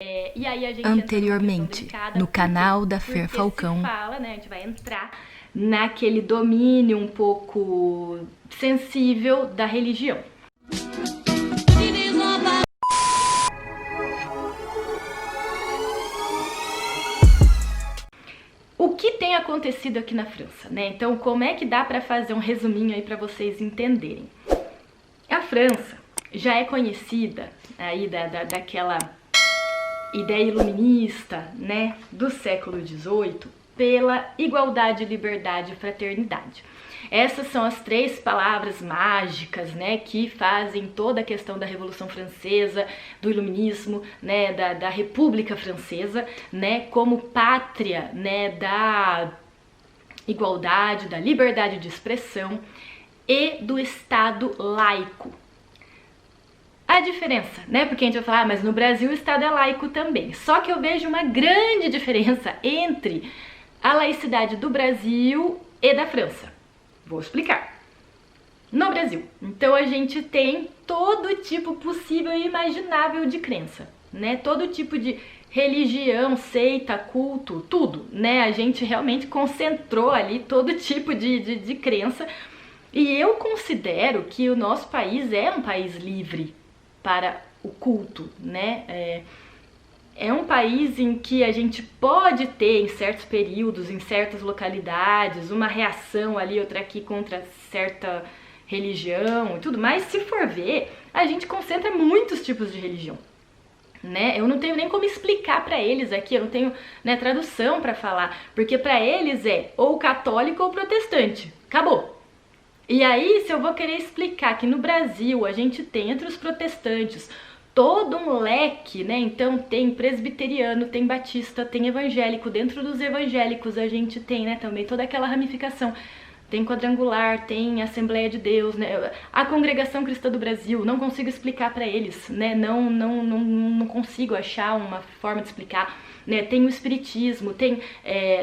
E aí a gente Anteriormente, no canal da Fer Falcão. Fala, né? A gente vai entrar naquele domínio um pouco sensível da religião. O que tem acontecido aqui na França, né? Então, como é que dá para fazer um resuminho aí para vocês entenderem? A França já é conhecida aí daquela ideia iluminista, né, do século XVIII, pela igualdade, liberdade e fraternidade. Essas são as três palavras mágicas, né, que fazem toda a questão da Revolução Francesa, do Iluminismo, né, da República Francesa, né, como pátria, né, da igualdade, da liberdade de expressão e do Estado laico. A diferença, né? Porque a gente vai falar, mas no Brasil o Estado é laico também. Só que eu vejo uma grande diferença entre a laicidade do Brasil e da França. Vou explicar. No Brasil, então a gente tem todo tipo possível e imaginável de crença, né? Todo tipo de religião, seita, culto, tudo, né? A gente realmente concentrou ali todo tipo de crença. E eu considero que o nosso país é um país livre para o culto, né? É um país em que a gente pode ter, em certos períodos, em certas localidades, uma reação ali, outra aqui contra certa religião e tudo, mas se for ver, a gente concentra muitos tipos de religião, né? Eu não tenho nem como explicar para eles aqui, eu não tenho, né, tradução para falar, porque para eles é ou católico ou protestante, acabou. E aí, se eu vou querer explicar que no Brasil a gente tem entre os protestantes todo um leque, né? Então tem presbiteriano, tem batista, tem evangélico. Dentro dos evangélicos a gente tem, né, também toda aquela ramificação. Tem quadrangular, tem Assembleia de Deus, né? A Congregação Cristã do Brasil, não consigo explicar para eles, né? Não consigo achar uma forma de explicar. Né, tem o espiritismo, tem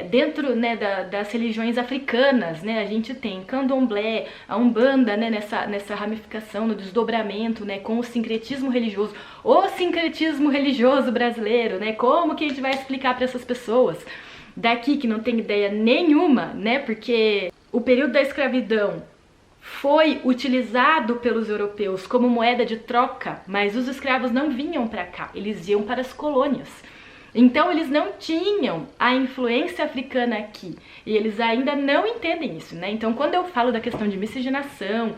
dentro, né, das religiões africanas, né, a gente tem candomblé, a umbanda, né, nessa ramificação, no desdobramento, né, com o sincretismo religioso brasileiro, né, como que a gente vai explicar para essas pessoas daqui que não tem ideia nenhuma, né, porque o período da escravidão foi utilizado pelos europeus como moeda de troca, mas os escravos não vinham para cá, eles iam para as colônias. Então eles não tinham a influência africana aqui, e eles ainda não entendem isso, né? Então quando eu falo da questão de miscigenação,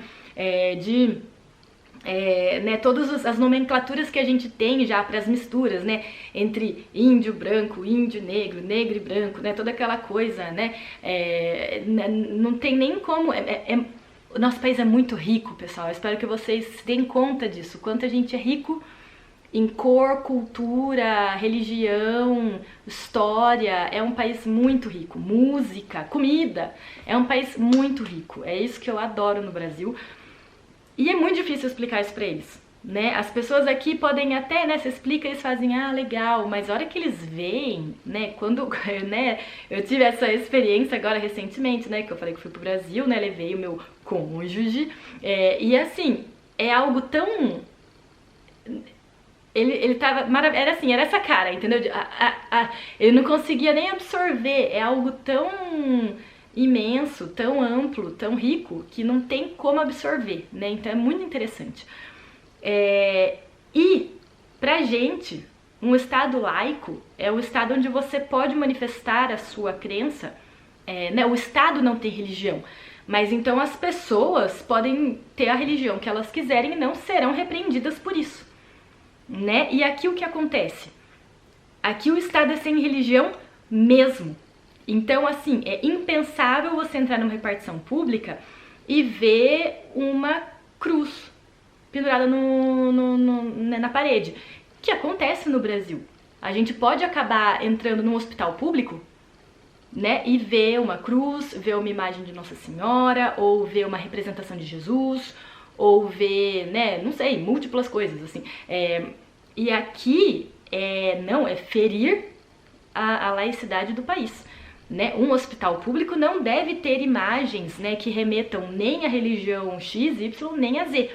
né, todas as nomenclaturas que a gente tem já para as misturas, né, entre índio branco, índio negro, negro e branco, né, toda aquela coisa, né, não tem nem como... O nosso país é muito rico, pessoal, eu espero que vocês deem conta disso, quanto a gente é rico em cor, cultura, religião, história. É um país muito rico. Música, comida, é um país muito rico. É isso que eu adoro no Brasil. E é muito difícil explicar isso pra eles, né? As pessoas aqui podem até, né, se explica, eles fazem, ah, legal, mas a hora que eles veem, né, quando, né, eu tive essa experiência agora recentemente, né, que eu falei que fui pro Brasil, né, levei o meu cônjuge, e assim, é algo tão... Ele tava maravilhoso, era assim, era essa cara, entendeu? Ele não conseguia nem absorver, é algo tão imenso, tão amplo, tão rico, que não tem como absorver, né? Então é muito interessante. E pra gente, um estado laico é o estado onde você pode manifestar a sua crença, né? O estado não tem religião, mas então as pessoas podem ter a religião que elas quiserem e não serão repreendidas por isso. Né? E aqui o que acontece? Aqui o Estado é sem religião mesmo. Então, assim, é impensável você entrar numa repartição pública e ver uma cruz pendurada na parede. O que acontece no Brasil? A gente pode acabar entrando num hospital público, né, e ver uma cruz, ver uma imagem de Nossa Senhora, ou ver uma representação de Jesus, ou ver, né, não sei, múltiplas coisas, assim. E aqui, não, é ferir a laicidade do país, né? Um hospital público não deve ter imagens, né, que remetam nem à religião X, Y, nem a Z.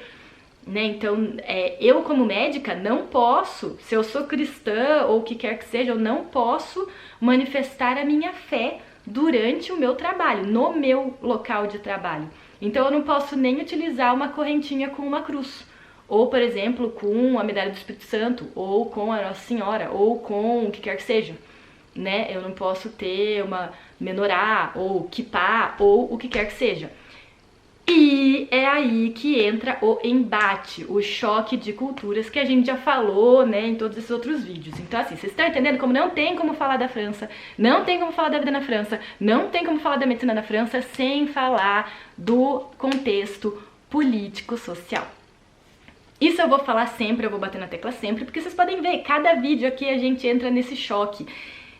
né? Então, eu como médica não posso, se eu sou cristã ou o que quer que seja, eu não posso manifestar a minha fé durante o meu trabalho, no meu local de trabalho. Então, eu não posso nem utilizar uma correntinha com uma cruz, ou, por exemplo, com a medalha do Espírito Santo, ou com a Nossa Senhora, ou com o que quer que seja, né? Eu não posso ter uma menorá, ou kippá, ou o que quer que seja. E é aí que entra o embate, o choque de culturas que a gente já falou, né, em todos esses outros vídeos. Então, assim, vocês estão entendendo como não tem como falar da França, não tem como falar da vida na França, não tem como falar da medicina na França sem falar do contexto político-social. Isso eu vou falar sempre, eu vou bater na tecla sempre, porque vocês podem ver, cada vídeo aqui a gente entra nesse choque.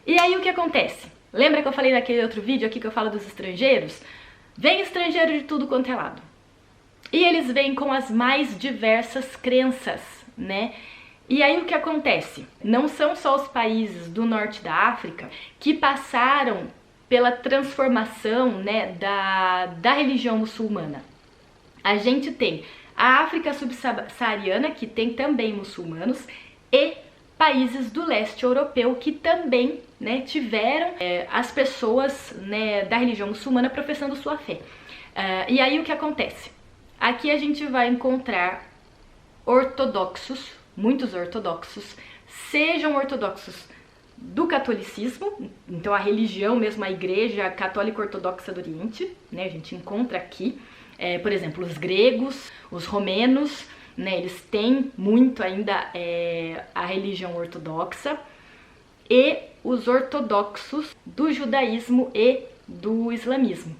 E aí o que acontece? Lembra que eu falei naquele outro vídeo aqui que eu falo dos estrangeiros? Vem estrangeiro de tudo quanto é lado. E eles vêm com as mais diversas crenças, né? E aí o que acontece? Não são só os países do norte da África que passaram pela transformação, né, da religião muçulmana. A gente tem a África subsaariana, que tem também muçulmanos, e países do leste europeu que também, né, tiveram as pessoas, né, da religião muçulmana professando sua fé. E aí o que acontece? Aqui a gente vai encontrar ortodoxos, muitos ortodoxos, sejam ortodoxos do catolicismo, então a religião mesmo, a igreja católica ortodoxa do Oriente, né, a gente encontra aqui, por exemplo, os gregos, os romenos, né, eles têm muito ainda a religião ortodoxa, e os ortodoxos do judaísmo e do islamismo.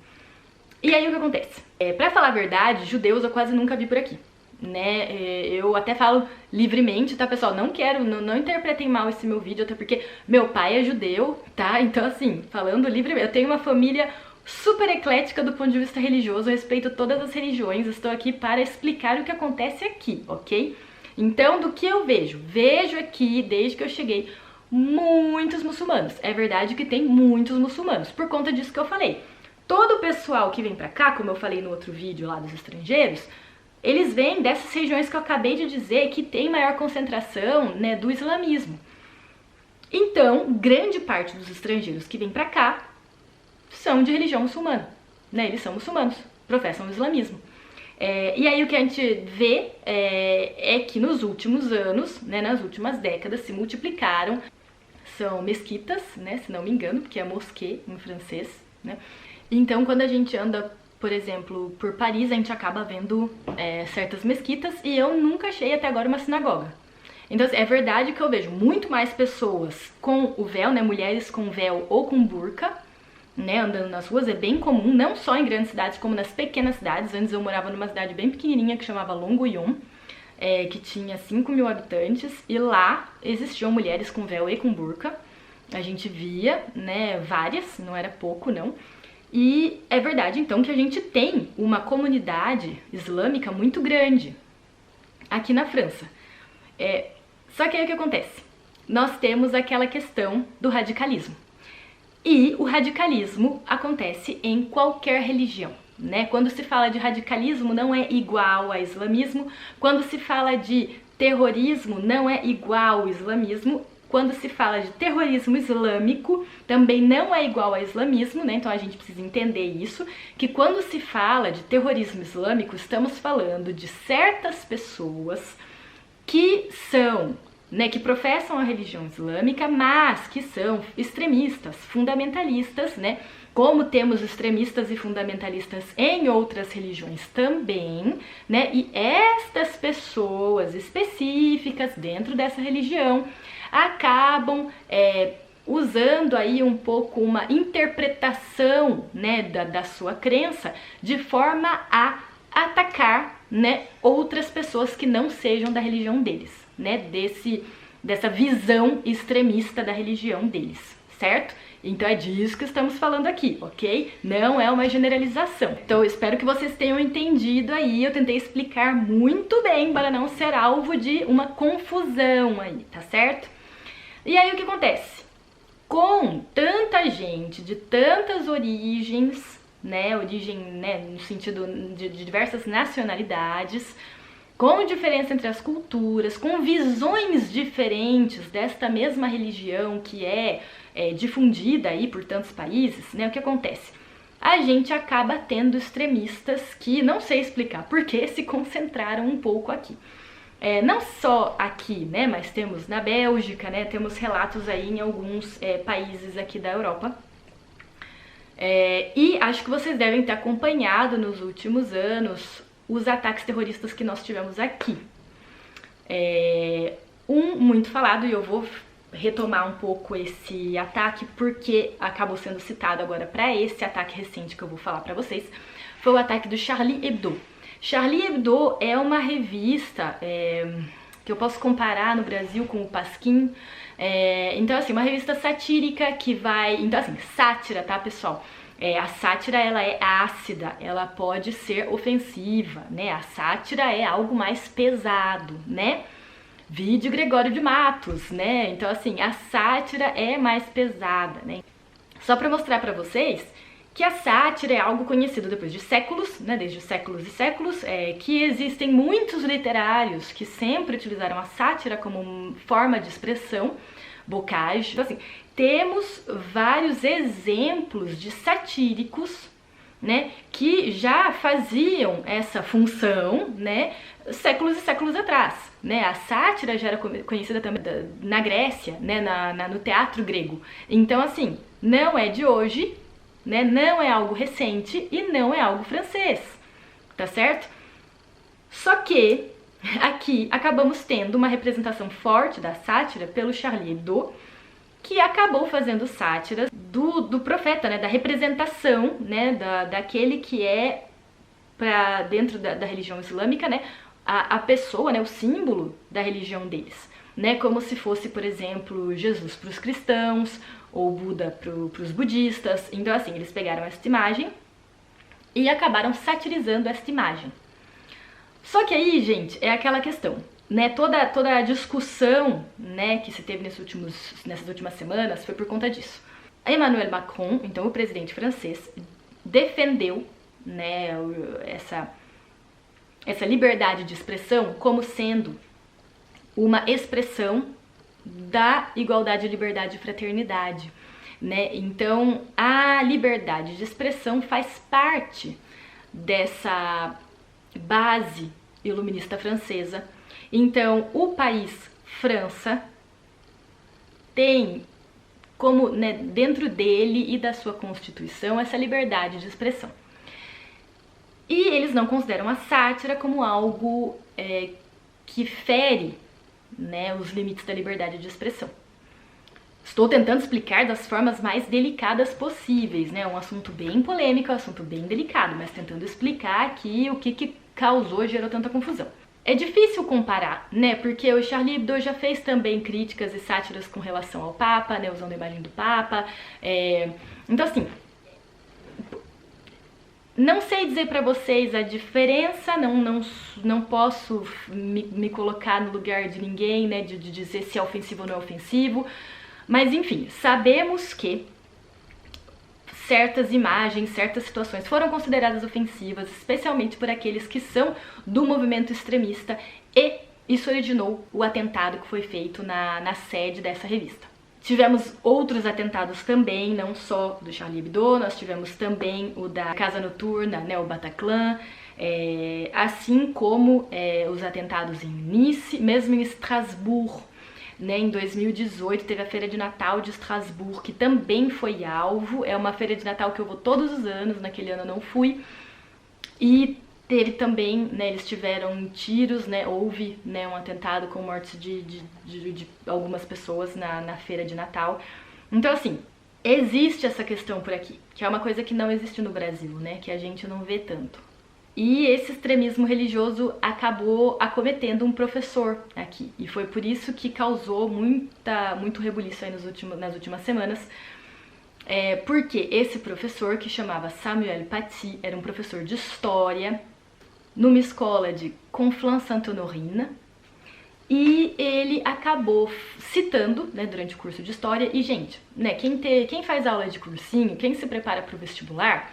E aí o que acontece? Pra falar a verdade, judeus eu quase nunca vi por aqui, né? Eu até falo livremente, tá, pessoal? Não interpretem mal esse meu vídeo, até porque meu pai é judeu, tá? Então, assim, falando livremente, eu tenho uma família super eclética do ponto de vista religioso, eu respeito todas as religiões, estou aqui para explicar o que acontece aqui, ok? Então, do que eu vejo? Vejo aqui, desde que eu cheguei, muitos muçulmanos. É verdade que tem muitos muçulmanos, por conta disso que eu falei. Todo o pessoal que vem pra cá, como eu falei no outro vídeo lá dos estrangeiros, eles vêm dessas regiões que eu acabei de dizer que tem maior concentração, né, do islamismo. Então, grande parte dos estrangeiros que vêm pra cá são de religião muçulmana, né? Eles são muçulmanos, professam o islamismo. E aí o que a gente vê é que nos últimos anos, né, nas últimas décadas, se multiplicaram, são mesquitas, né, se não me engano, porque é mosquée em francês, né? Então quando a gente anda, por exemplo, por Paris, a gente acaba vendo certas mesquitas, e eu nunca achei até agora uma sinagoga. Então é verdade que eu vejo muito mais pessoas com o véu, né, mulheres com véu ou com burca, né, andando nas ruas, é bem comum, não só em grandes cidades, como nas pequenas cidades. Antes eu morava numa cidade bem pequenininha que chamava Longuyon, que tinha 5.000 habitantes, e lá existiam mulheres com véu e com burca. A gente via, né, várias, não era pouco não. E é verdade então que a gente tem uma comunidade islâmica muito grande aqui na França. Só que aí o que acontece? Nós temos aquela questão do radicalismo. E o radicalismo acontece em qualquer religião, né? Quando se fala de radicalismo, não é igual a islamismo. Quando se fala de terrorismo, não é igual ao islamismo. Quando se fala de terrorismo islâmico, também não é igual ao islamismo, né? Então a gente precisa entender isso, que quando se fala de terrorismo islâmico, estamos falando de certas pessoas que são, né, que professam a religião islâmica, mas que são extremistas, fundamentalistas, né? Como temos extremistas e fundamentalistas em outras religiões também, né? E estas pessoas específicas dentro dessa religião acabam usando aí um pouco uma interpretação, né, da sua crença de forma a atacar, né, outras pessoas que não sejam da religião deles, né, dessa visão extremista da religião deles, certo? Então é disso que estamos falando aqui, ok? Não é uma generalização. Então eu espero que vocês tenham entendido aí, eu tentei explicar muito bem para não ser alvo de uma confusão aí, tá certo? E aí o que acontece? Com tanta gente de tantas origens, né, no sentido de diversas nacionalidades, com diferença entre as culturas, com visões diferentes desta mesma religião que é difundida aí por tantos países, né? O que acontece? A gente acaba tendo extremistas que não sei explicar por que se concentraram um pouco aqui. Não só aqui, né, mas temos na Bélgica, né, temos relatos aí em alguns países aqui da Europa. E acho que vocês devem ter acompanhado nos últimos anos os ataques terroristas que nós tivemos aqui. Um muito falado, e eu vou retomar um pouco esse ataque porque acabou sendo citado agora para esse ataque recente que eu vou falar para vocês, foi o ataque do Charlie Hebdo. Charlie Hebdo é uma revista que eu posso comparar no Brasil com o Pasquim. Então, assim, uma revista satírica que vai... Então, assim, sátira, tá, pessoal? A sátira, ela é ácida, ela pode ser ofensiva, né? A sátira é algo mais pesado, né? Vide Gregório de Matos, né? Então, assim, a sátira é mais pesada, né? Só pra mostrar pra vocês que a sátira é algo conhecido depois de séculos, né, desde séculos e séculos, que existem muitos literários que sempre utilizaram a sátira como forma de expressão, bocage. Então, assim, temos vários exemplos de satíricos, né, que já faziam essa função, né, séculos e séculos atrás, né? A sátira já era conhecida também na Grécia, né, no teatro grego. Então, assim, não é de hoje, né? Não é algo recente e não é algo francês, tá certo? Só que aqui acabamos tendo uma representação forte da sátira pelo Charlie Hebdo, que acabou fazendo sátiras do profeta, né? Da representação, né? Daquele que é, para dentro da religião islâmica, né? A pessoa, né? O símbolo da religião deles, né? Como se fosse, por exemplo, Jesus para os cristãos, ou Buda para os budistas. Então, assim, eles pegaram esta imagem e acabaram satirizando esta imagem. Só que aí, gente, é aquela questão, né? Toda a discussão, né, que se teve nessas últimas semanas foi por conta disso. Emmanuel Macron, então o presidente francês, defendeu, né, essa liberdade de expressão como sendo uma expressão da igualdade, liberdade e fraternidade, né? Então, a liberdade de expressão faz parte dessa base iluminista francesa. Então, o país França tem como, né, dentro dele e da sua Constituição essa liberdade de expressão. E eles não consideram a sátira como algo que fere, né, os limites da liberdade de expressão. Estou tentando explicar das formas mais delicadas possíveis, né? É um assunto bem polêmico, é um assunto bem delicado, mas tentando explicar aqui o que gerou tanta confusão. É difícil comparar, né? Porque o Charlie Hebdo já fez também críticas e sátiras com relação ao Papa, né? Usando a imagem do Papa. Então, assim, não sei dizer pra vocês a diferença, não posso me colocar no lugar de ninguém, né, de dizer se é ofensivo ou não é ofensivo, mas enfim, sabemos que certas imagens, certas situações foram consideradas ofensivas, especialmente por aqueles que são do movimento extremista, e isso originou o atentado que foi feito na sede dessa revista. Tivemos outros atentados também, não só do Charlie Hebdo, nós tivemos também o da Casa Noturna, né, o Bataclan, assim como os atentados em Nice, mesmo em Estrasburgo, né, em 2018 teve a Feira de Natal de Estrasburgo, que também foi alvo, é uma feira de Natal que eu vou todos os anos, naquele ano eu não fui, e teve também, né, eles tiveram tiros, né, houve, né, um atentado com mortes de algumas pessoas na feira de Natal. Então, assim, existe essa questão por aqui, que é uma coisa que não existe no Brasil, né, que a gente não vê tanto. E esse extremismo religioso acabou acometendo um professor aqui, e foi por isso que causou muito rebuliço aí nas últimas semanas, porque esse professor, que chamava Samuel Paty, era um professor de história, numa escola de Conflans-Sainte-Honorine, e ele acabou citando, né, durante o curso de história, e gente, né, quem faz aula de cursinho, quem se prepara para o vestibular,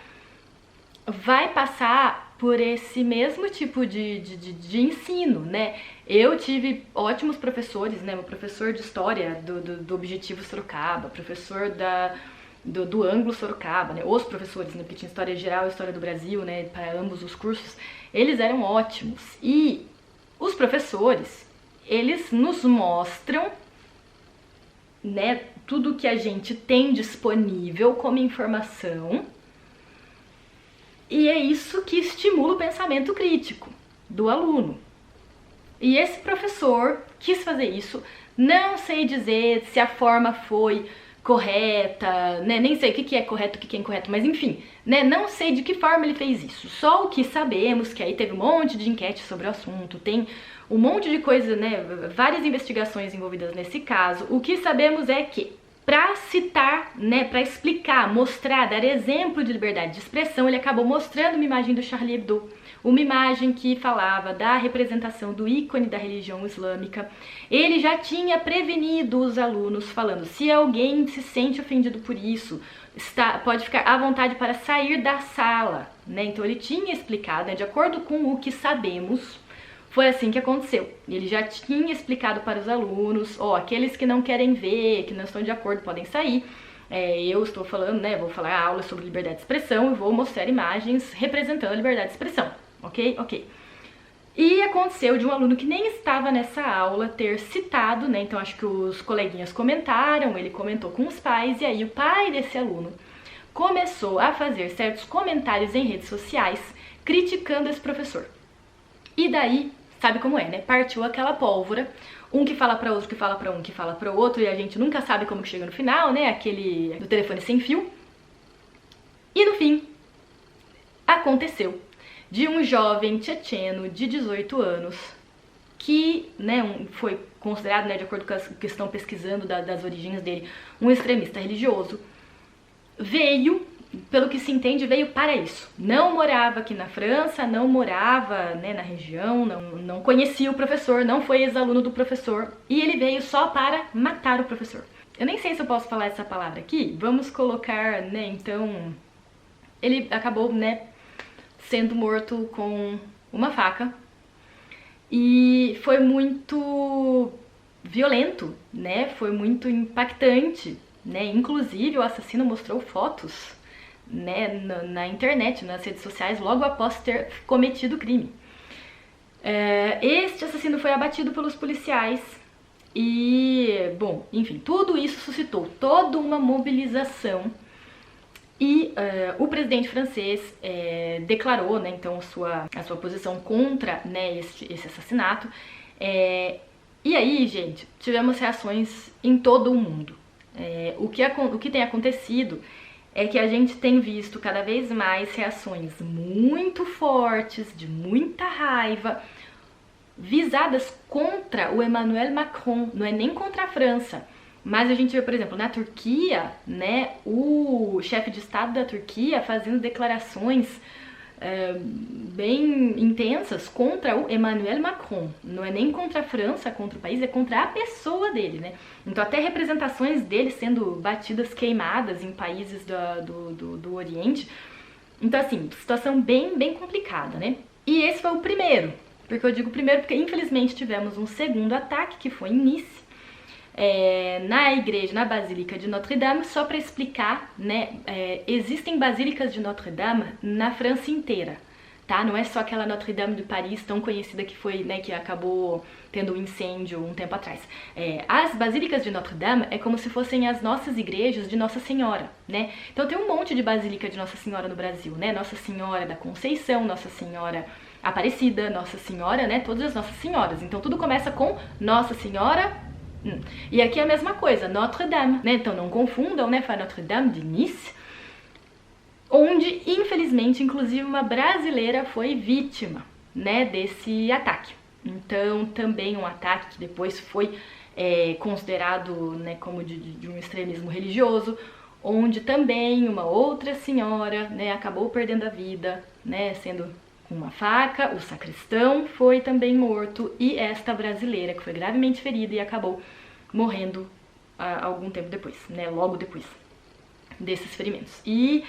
vai passar por esse mesmo tipo de ensino, né? Eu tive ótimos professores, né? O professor de história do Objetivo Sorocaba, professor do Anglo Sorocaba, né? Os professores, né? Porque tinha história geral e história do Brasil, né? Para ambos os cursos, eles eram ótimos. E os professores, eles nos mostram, né, tudo que a gente tem disponível como informação, e é isso que estimula o pensamento crítico do aluno. E esse professor quis fazer isso, não sei dizer se a forma foi correta, né? Nem sei o que é correto, o que é incorreto, mas enfim, né? Não sei de que forma ele fez isso. Só o que sabemos, que aí teve um monte de enquete sobre o assunto, tem um monte de coisa, né? Várias investigações envolvidas nesse caso. O que sabemos é que, para citar, né, para explicar, mostrar, dar exemplo de liberdade de expressão, ele acabou mostrando uma imagem do Charlie Hebdo, uma imagem que falava da representação do ícone da religião islâmica. Ele já tinha prevenido os alunos, falando: se alguém se sente ofendido por isso, pode ficar à vontade para sair da sala, né? Então ele tinha explicado, né, de acordo com o que sabemos, foi assim que aconteceu. Ele já tinha explicado para os alunos: ó, aqueles que não querem ver, que não estão de acordo, podem sair. Eu estou falando, né, vou falar aula sobre liberdade de expressão e vou mostrar imagens representando a liberdade de expressão, ok? Ok. E aconteceu de um aluno que nem estava nessa aula ter citado, né, então acho que os coleguinhas comentaram, ele comentou com os pais, e aí o pai desse aluno começou a fazer certos comentários em redes sociais criticando esse professor. E daí, sabe como é, né? Partiu aquela pólvora, um que fala pra outro, que fala pra um, que fala pra outro, e a gente nunca sabe como que chega no final, né? Aquele do telefone sem fio. E no fim, aconteceu de um jovem tchetcheno de 18 anos, que, né, foi considerado, né, de acordo com as que estão pesquisando das origens dele, um extremista religioso, veio, pelo que se entende, veio para isso. Não morava aqui na França, não morava, né, na região, não conhecia o professor, não foi ex-aluno do professor, e ele veio só para matar o professor. Eu nem sei se eu posso falar essa palavra aqui, vamos colocar, né, então, ele acabou, né, sendo morto com uma faca, e foi muito violento, né, foi muito impactante, né, inclusive o assassino mostrou fotos, né, na internet, nas redes sociais, logo após ter cometido o crime. Este assassino foi abatido pelos policiais e, bom, enfim, tudo isso suscitou toda uma mobilização e o presidente francês declarou, né, então a sua posição contra, né, esse assassinato. E aí, gente, tivemos reações em todo o mundo. O que tem acontecido é que a gente tem visto cada vez mais reações muito fortes, de muita raiva, visadas contra o Emmanuel Macron, não é nem contra a França, mas a gente vê, por exemplo, na Turquia, né, o chefe de Estado da Turquia fazendo declarações bem intensas contra o Emmanuel Macron. Não é nem contra a França, contra o país, é contra a pessoa dele, né? Então até representações dele sendo batidas, queimadas em países do Oriente. Então assim, situação bem complicada, né? E esse foi o primeiro, porque eu digo primeiro porque infelizmente tivemos um segundo ataque, que foi em Nice, na igreja, na Basílica de Notre-Dame. Só para explicar, né, existem basílicas de Notre-Dame na França inteira, tá? Não é só aquela Notre-Dame de Paris, tão conhecida, que foi, né, que acabou tendo um incêndio um tempo atrás. As basílicas de Notre-Dame é como se fossem as nossas igrejas de Nossa Senhora, né? Então tem um monte de basílica de Nossa Senhora no Brasil, né? Nossa Senhora da Conceição, Nossa Senhora Aparecida, Nossa Senhora, né? Todas as Nossas Senhoras. Então tudo começa com Nossa Senhora. E aqui é a mesma coisa, Notre-Dame, né? Então não confundam, né? Foi Notre-Dame de Nice, onde, infelizmente, inclusive uma brasileira foi vítima, né, desse ataque. Então também um ataque que depois foi considerado, né, como de um extremismo religioso, onde também uma outra senhora, né, acabou perdendo a vida, né, sendo com uma faca. O sacristão foi também morto, e esta brasileira, que foi gravemente ferida e acabou morrendo algum tempo depois, né, logo depois desses ferimentos. E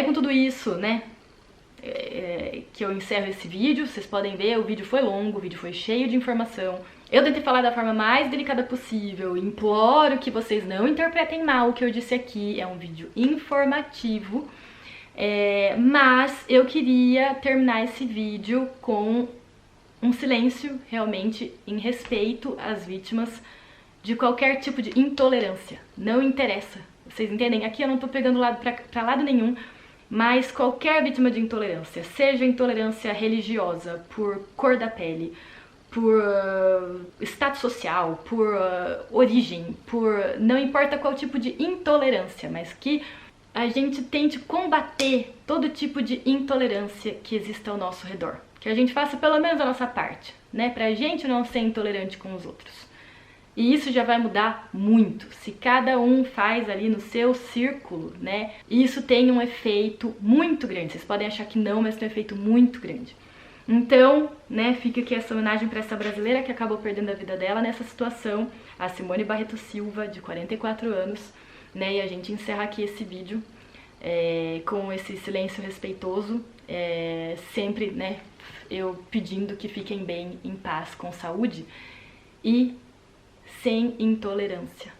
com tudo isso, né, que eu encerro esse vídeo. Vocês podem ver, o vídeo foi longo, o vídeo foi cheio de informação. Eu tentei falar da forma mais delicada possível, imploro que vocês não interpretem mal o que eu disse aqui, é um vídeo informativo, mas eu queria terminar esse vídeo com um silêncio realmente em respeito às vítimas de qualquer tipo de intolerância, não interessa, vocês entendem? Aqui eu não tô pegando lado pra lado nenhum, mas qualquer vítima de intolerância, seja intolerância religiosa, por cor da pele, por status social, por origem, não importa qual tipo de intolerância, mas que a gente tente combater todo tipo de intolerância que existe ao nosso redor. Que a gente faça pelo menos a nossa parte, né? Pra gente não ser intolerante com os outros. E isso já vai mudar muito, se cada um faz ali no seu círculo, né? Isso tem um efeito muito grande. Vocês podem achar que não, mas tem um efeito muito grande. Então, né, fica aqui essa homenagem para essa brasileira que acabou perdendo a vida dela nessa situação, a Simone Barreto Silva, de 44 anos, né, e a gente encerra aqui esse vídeo com esse silêncio respeitoso, sempre, né, eu pedindo que fiquem bem, em paz, com saúde e sem intolerância.